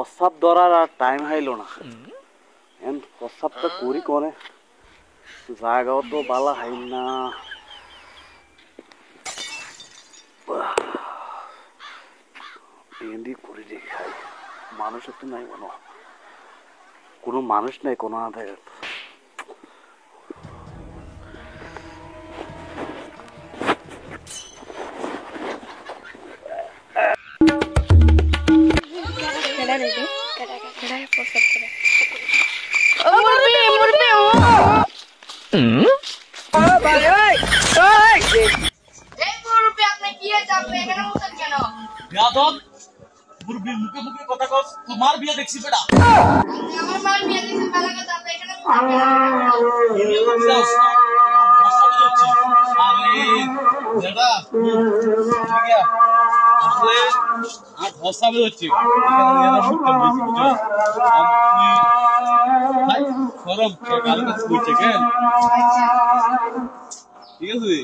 প্রস্তাব ধরার আর টাইম হাইলো না এন প্রস্তাবটা করি করে জায়গাও তো বালা হাইল না এন্ডি করে দেখি খাই মানুষ তো নাই কোনো মানুষ নাই কোনো না থাকে তোমার বিয়ে দেখছি বেটা হচ্ছে ঠিক আছে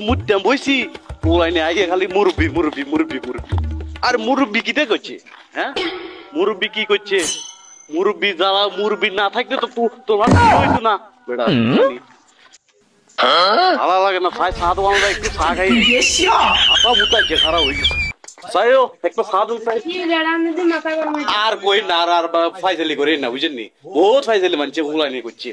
মুদ্দাম বইছি ওলাইনে আগে খালি মুরব্বি মুরব্বি মুরব্বি মুরব্বি আর মুরব্বি কিটা করছে হ্যাঁ মুরব্বি কি করছে মুরব্বি যারা মুরব্বি না থাকলে তো তোমার হইতো না বেটা ভালো লাগে না ভাই সাধু আমরা একটু চা খাই আপা মুতাইছে খারাপ হয়ে গেছে চাইও একটা সাধু চাই আর কই না আর ফাইজালি করে না বুঝেননি বহুত ফাইজালি মানছে ওলাইনে করছে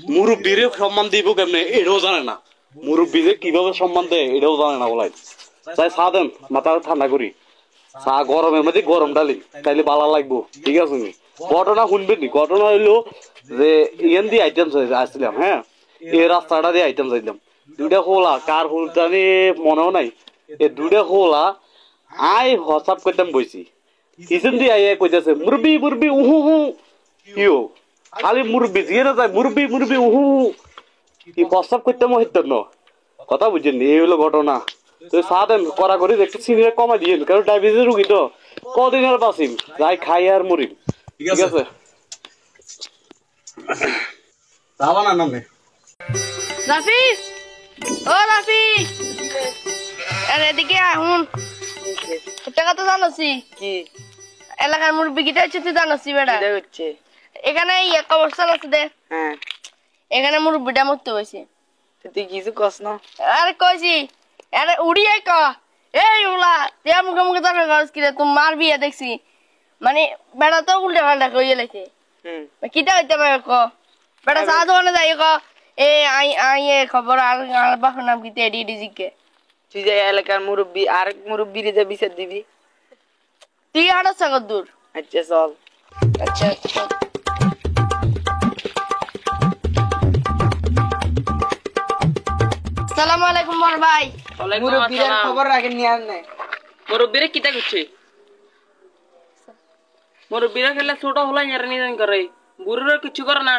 মুরব্বিরে সম্মান দিব কেমনে এটাও জানে না মুরব্বীরে কিভাবে সম্মান দেয় এটাও জানে না বলাই তাই চা দেন মাথা ঠান্ডা করি চা গরমের মধ্যে গরম ডালি তাইলে ভালো লাগবো ঠিক আছে নি ঘটনা শুনবেন নি ঘটনা হইলো যে ইয়ান দিয়ে আইটেম আসছিলাম হ্যাঁ এই রাস্তাটা দিয়ে আইটেম চাইলাম দুইটা খোলা কার হোলটা মনেও নাই এই দুইটা খোলা আই হোয়াটসঅ্যাপ করতাম বইছি কিচেন দিয়ে আই কইতেছে মুরব্বি মুরব্বি উহু হু কিও খালি মুরব্বি দিয়ে না যায় মুরব্বি মুরব্বি উহু কি প্রস্তাব করতে মহিত ন কথা বুঝছেন এই হলো ঘটনা তো সাদেন করা করি একটু চিনিটা কমা দিয়েন কারণ ডায়াবেটিস রুগী তো কদিন আর বাঁচিম যাই খাই আর মরিম ঠিক আছে যাবা না নামে রাফি ও রাফি আরে এদিকে আহুন একটা কথা জানোসি কি এলাকার মুরব্বি কিটা হচ্ছে তুই জানোসি বেটা কিটা হচ্ছে এখানে এক অবস্থান আছে দে হ্যাঁ এখানে মুরব্বিটা মরতে হইছে তুই কিছু কস না আরে কইছি আরে উড়িয়ে ক এই উলা তে মুখে মুখে তর্ক করছ কি রে তুই মার বিয়ে দেখছি মানে বেটা তো উল্টা পাল্টা কইয়ে লাইছে কিটা হইতে পারে ক বেটা সাধু না যাই ক এ আই এ খবর আর বাপের নাম কি তেডি ডিজিকে তুই যে এলাকার মুরব্বি আর মুরব্বিরে যে বিচার দিবি তুই হাঁটা সাগর দূর আচ্ছা চল আচ্ছা আসসালামু আলাইকুম বড় ভাই মুরব্বির খবর রাখেন নি আর নাই মুরব্বিরে কিটা করছে মুরব্বিরা খেলে ছোট হলাই আর নিদান করে বুড়োরা কিছু করে না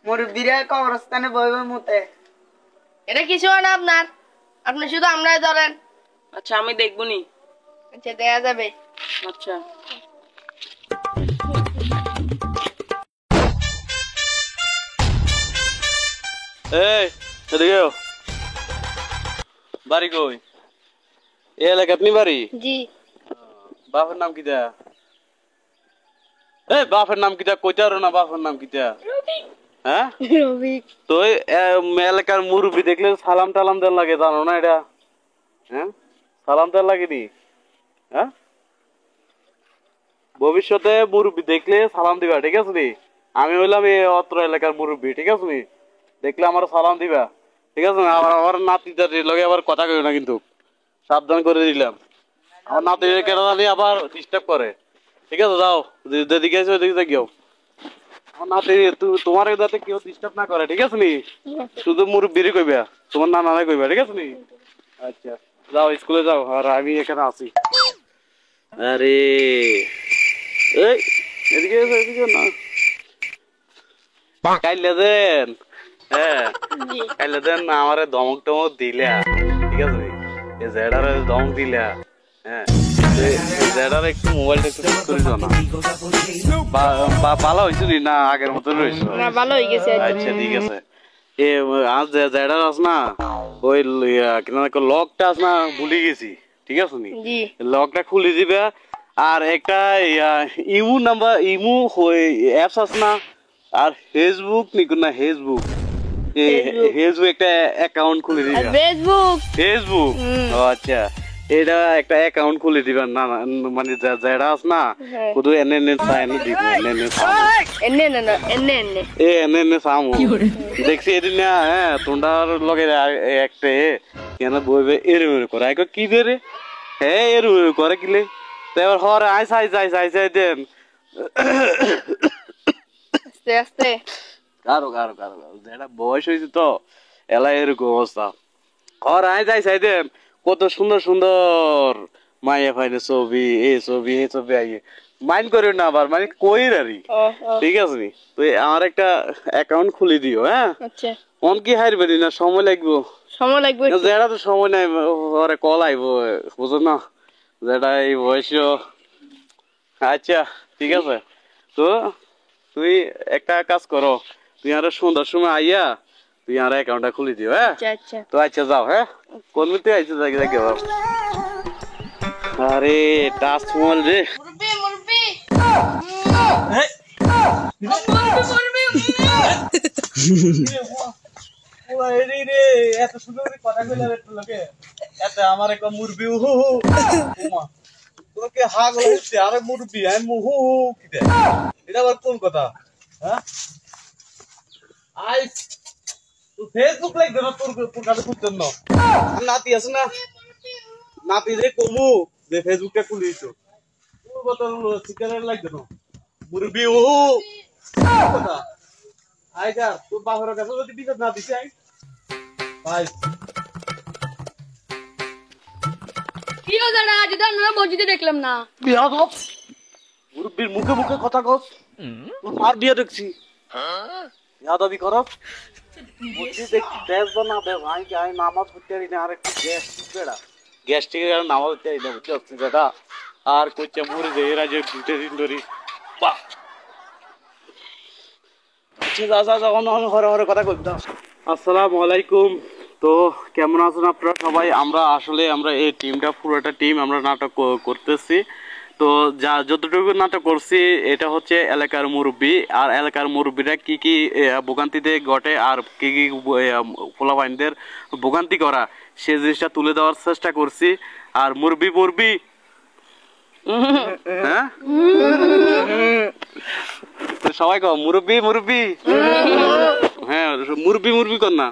মুরব্বিরা কবরস্থানে বইবে মুতে এটা কিছু না আপনার আপনি শুধু আমরাই ধরেন আচ্ছা আমি দেখব নি আচ্ছা দেয়া যাবে আচ্ছা এই এদিকে বাড়ি কই এই এলাকা আপনি বাড়ি জি বাপের নাম কিটা এই বাপের নাম কিটা কইতে আর না বাপের নাম কিটা হ্যাঁ রবিক তো এলাকার মুরব্বি দেখলে সালাম টালাম দেন লাগে জানো না এটা হ্যাঁ সালাম দেন লাগে নি হ্যাঁ ভবিষ্যতে মুরব্বি দেখলে সালাম দিবা ঠিক আছে নি আমি হইলাম এই অত্র এলাকার মুরব্বি ঠিক আছে নি দেখলে আমার সালাম দিবা ঠিক আছে না আমার নাতিটার লগে আবার কথা কইও না কিন্তু সাবধান করে দিলাম আমার নাতির কেন জানি আবার ডিস্টার্ব করে ঠিক আছে যাও যেদিকে আছে ওইদিকে গিয়েও আমার নাতি তোমার যাতে কেউ ডিস্টার্ব না করে ঠিক আছে নি শুধু মুরব্বিরই কইবা তোমার নানা কইবা ঠিক আছে নি আচ্ছা যাও স্কুলে যাও আর আমি এখানে আছি আরে এই এদিকে এদিকে না কাইলে দেন হ্যাঁ কাইলে দেন আমারে ধমক টমক দিলা ঠিক আছে এই জেডারে ধমক দিলা হ্যাঁ জেডারে একটু মোবাইলটা একটু ঠিক করে দাও না ভালো হয়েছে না আগের মতো রয়েছে না ভালো হয়ে গেছে আচ্ছা ঠিক আছে এ আজ যেটা আছে না ওই লকটা আছে না ভুলে গেছি, ঠিক আছে নি? লকটা খুলে দিবে। আর একটা ইমু নাম্বার ইমু অ্যাপস আছে না, আর ফেসবুক নিকো না, ফেসবুক একটা অ্যাকাউন্ট খুলে দিবে। ফেসবুক ও আচ্ছা, এটা একটা অ্যাকাউন্ট খুলে দিবেন। না মানে যেটা আছে না শুধু এনে চাইনে দিব, এনে সামু দেখছি এদিন না। হ্যাঁ তোমরা লগে একটা কেন বইবে এরম করে কি দে রে, হ্যাঁ এরম করে কিলে এবার হরে আই দেন আস্তে আস্তে কারো যেটা বয়স হয়েছে তো এলা এরকম অবস্থা। হর আই চাই দেন কত সুন্দর সুন্দর মাইয়া ফাইলে ছবি এই ছবি আইয়ে মাইন্ড করিও না আবার, মানে কইর আরি, ঠিক আছে নি? তো আমার একটা অ্যাকাউন্ট খুলে দিও। হ্যাঁ মন কি হারবে না, সময় লাগবে যেটা তো সময় নাই, ওরে কল আইব বুঝো না, যেটা এই বয়স। আচ্ছা ঠিক আছে, তো তুই একটা কাজ করো, তুই আর সন্ধ্যার সময় আইয়া তুই আর অ্যাকাউন্টটা খুলে দিও। হ্যাঁ তো আচ্ছা যাও। হ্যাঁ কোন মিনিটে আইছে দেখে আরে টাচ মোবাইল রে এত সুন্দর কথা কইলা লোকে এত আমার একটা মুরবি তোকে হাগ লাগছে, আরে মুরবি আমি মুহু কিটা, এটা আবার কোন কথা? হ্যাঁ আই তো ফেসবুক লাইক দেনা তোর কাছে খুব জন্য নাতি আছে না, নাতি রে কমু যে ফেসবুকটা খুলে দিছো তোর কথা সিকারেট লাইক দেনা মুরবি ও কথা আইগা তোর বাবার কাছে যদি বিচার না দিছে আই ভাই কি হলো না আজ দান না মসজিদে দেখলাম না বিয়া গপ মুরবির মুখে কথা কস, তোর মার বিয়া দেখছি। হ্যাঁ ইয়া দাবি করব মসজিদে দেশ না দে ভাই কি আই নামাজ পড়তে রি না, আর একটু গ্যাস্ট্রিক এর নামাজ পড়তে রি না বুঝছিস বেটা, আর কইছে মুরে দে এরা যে দুটো দিন ধরে বাহ কথা কইতাম। আসসালামু আলাইকুম, তো কেমন আছেন আপনারা সবাই? আমরা এই টিমটা পুরোটা টিম আমরা নাটক করতেছি। তো যতটুকু নাটক করছি এটা হচ্ছে এলাকার মুরব্বী, আর এলাকার মুরব্বীরা কি কি ভোগান্তিতে ঘটে আর কি কি পোলাপাইনদের ভোগান্তি করা সে জিনিসটা তুলে দেওয়ার চেষ্টা করছি। আর মুরব্বী হ্যাঁ সবাই কও মুরব্বী হ্যাঁ মুরব্বী কর না